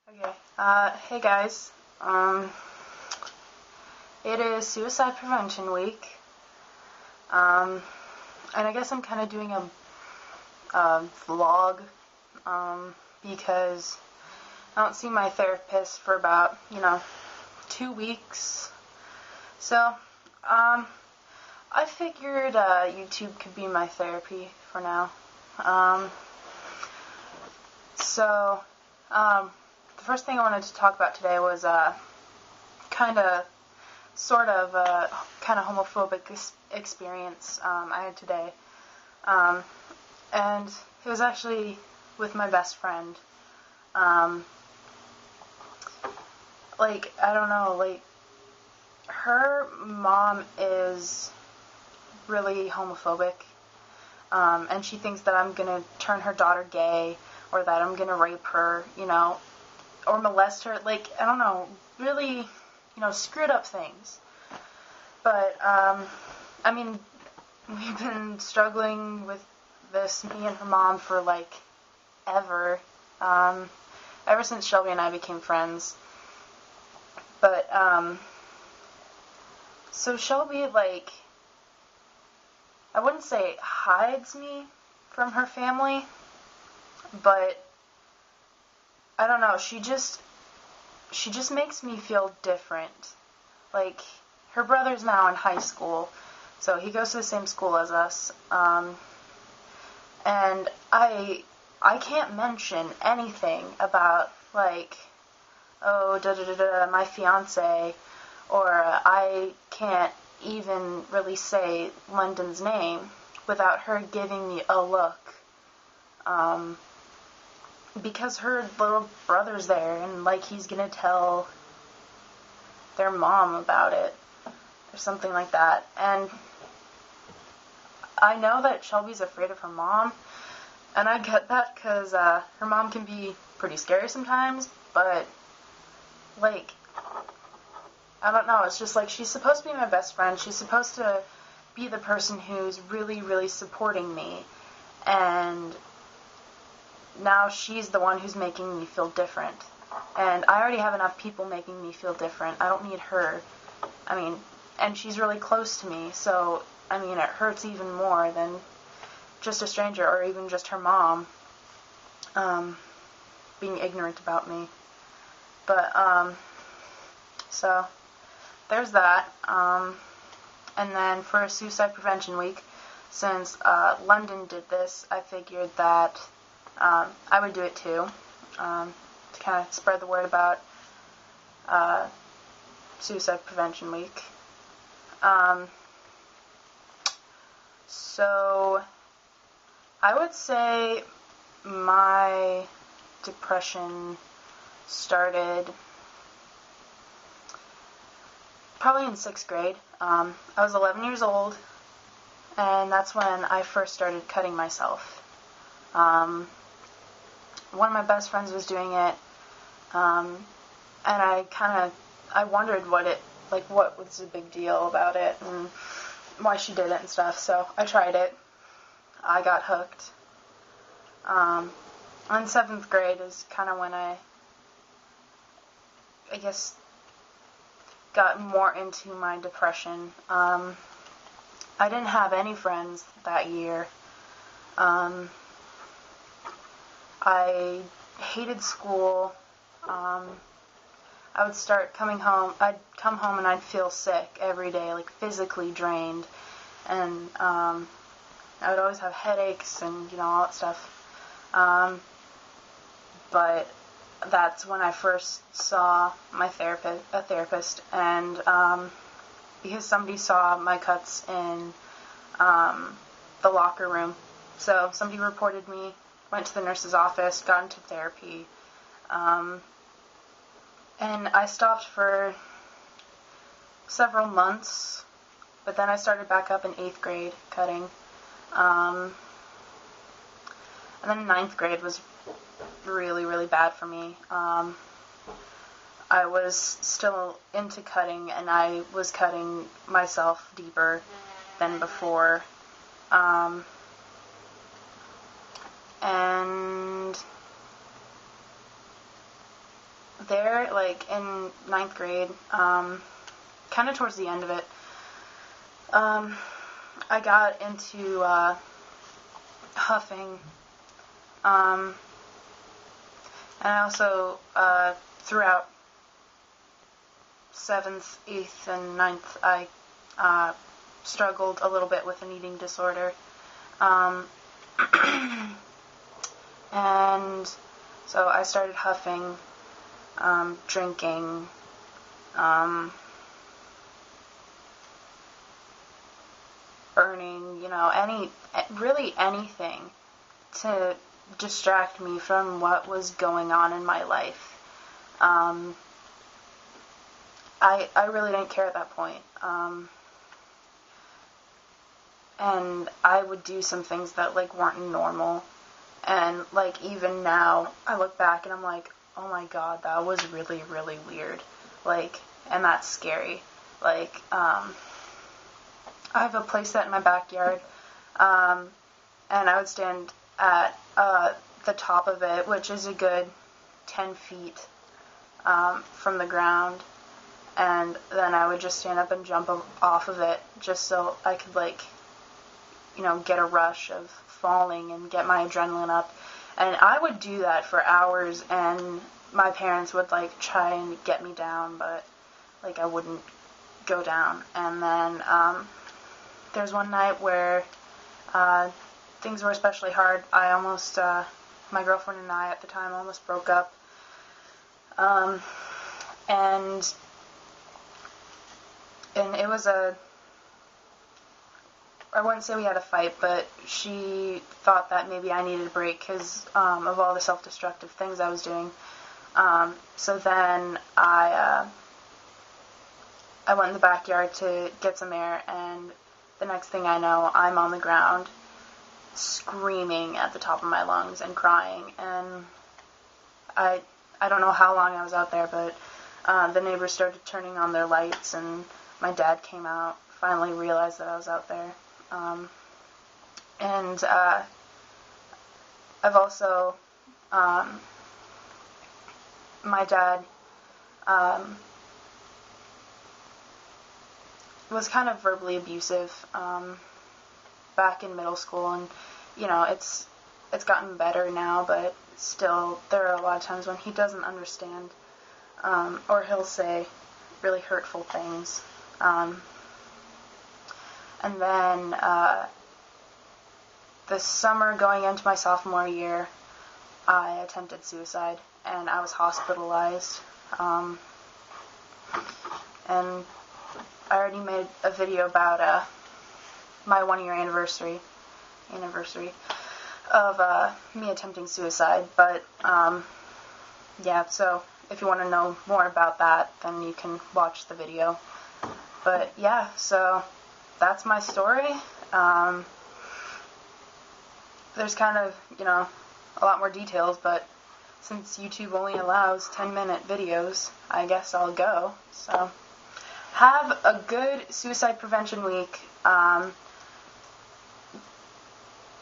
Okay. Hey guys. It is Suicide Prevention Week. And I guess I'm kind of doing a vlog, because I don't see my therapist for about, 2 weeks. So, I figured, YouTube could be my therapy for now. So, the first thing I wanted to talk about today was, kind of homophobic experience I had today. And it was actually with my best friend. I don't know, her mom is really homophobic, and she thinks that I'm gonna turn her daughter gay, or that I'm gonna rape her, or molest her, I don't know, really, screwed up things. But, we've been struggling with this, me and her mom, for, ever. Ever since Shelby and I became friends. But, so Shelby, I wouldn't say hides me from her family, but, I don't know, she just makes me feel different. Her brother's now in high school, so he goes to the same school as us, and I can't mention anything about, my fiance, or I can't even really say London's name without her giving me a look, because her little brother's there, and, he's gonna tell their mom about it, or something like that. And I know that Shelby's afraid of her mom, and I get that, because her mom can be pretty scary sometimes, but, I don't know, it's just, she's supposed to be my best friend, she's supposed to be the person who's really, really supporting me, and now she's the one who's making me feel different. And I already have enough people making me feel different. I don't need her. And she's really close to me, so, it hurts even more than just a stranger, or even just her mom, being ignorant about me. But, so, there's that. And then for Suicide Prevention Week, since London did this, I figured that I would do it too, to kind of spread the word about Suicide Prevention Week. So, I would say my depression started probably in 6th grade. I was 11 years old, and that's when I first started cutting myself. One of my best friends was doing it, and I wondered what was the big deal about it, and why she did it and stuff, so I tried it. I got hooked. In 7th grade is kind of when I guess, got more into my depression. I didn't have any friends that year. I hated school. I would start coming home. I'd come home and I'd feel sick every day, physically drained. And I would always have headaches and, all that stuff. But that's when I first saw a therapist, and because somebody saw my cuts in the locker room. So somebody reported me, went to the nurse's office, got into therapy, and I stopped for several months, but then I started back up in 8th grade cutting, and then 9th grade was really, really bad for me. I was still into cutting, and I was cutting myself deeper than before, and there, like, in ninth grade, kind of towards the end of it, I got into huffing, and I also, throughout 7th, 8th, and ninth, I struggled a little bit with an eating disorder, and so I started huffing, drinking, burning, really anything to distract me from what was going on in my life. I really didn't care at that point. And I would do some things that, like, weren't normal. And, like, even now, I look back and I'm like, oh my god, that was really, really weird. Like, and that's scary. Like, I have a playset in my backyard, and I would stand at the top of it, which is a good 10 feet from the ground, and then I would just stand up and jump off of it just so I could, like, get a rush of falling and get my adrenaline up. And I would do that for hours, and my parents would, like, try and get me down, but, like, I wouldn't go down. And then there's one night where things were especially hard. I almost, my girlfriend and I at the time almost broke up. And it was I wouldn't say we had a fight, but she thought that maybe I needed a break because of all the self-destructive things I was doing. So then I went in the backyard to get some air, and the next thing I know, I'm on the ground screaming at the top of my lungs and crying. And I don't know how long I was out there, but the neighbors started turning on their lights, and my dad came out, finally realized that I was out there. And I've also, my dad was kind of verbally abusive back in middle school, and it's gotten better now, but still there are a lot of times when he doesn't understand, or he'll say really hurtful things. And then the summer going into my sophomore year, I attempted suicide, and I was hospitalized. And I already made a video about my 1-year anniversary of me attempting suicide. But yeah, so if you want to know more about that, then you can watch the video. But yeah, so that's my story. There's kind of, a lot more details, but since YouTube only allows 10-minute videos, I guess I'll go. So, have a good suicide prevention week.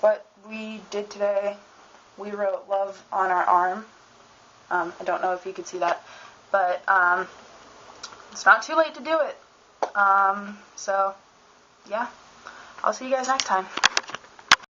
What we did today, we wrote love on our arm. I don't know if you could see that, but it's not too late to do it. So, yeah, I'll see you guys next time.